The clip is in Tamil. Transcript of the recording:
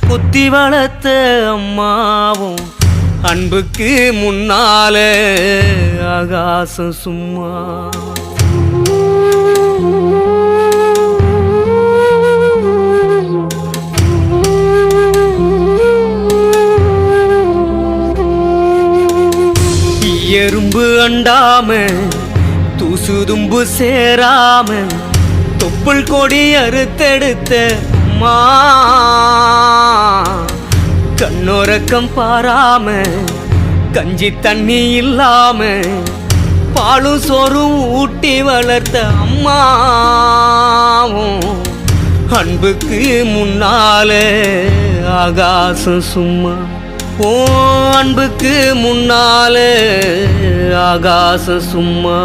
புத்தி வளர்த்த அம்மாவும் அன்புக்கு முன்னால ஆகாசம் சும்மா. எறும்பு அண்டாம தூசு தும்பு சேராம தொப்புள் கொடி அறுத்தெடுத்த அம்மா, கண்ணோரக்கம் பாராம கஞ்சி தண்ணி இல்லாம பாலும் சோறும் ஊட்டி வளர்த்த அம்மாவும் அன்புக்கு முன்னால ஆகாசம் சும்மா. ஓ அன்புக்கு முன்னால ஆகாசம் சும்மா.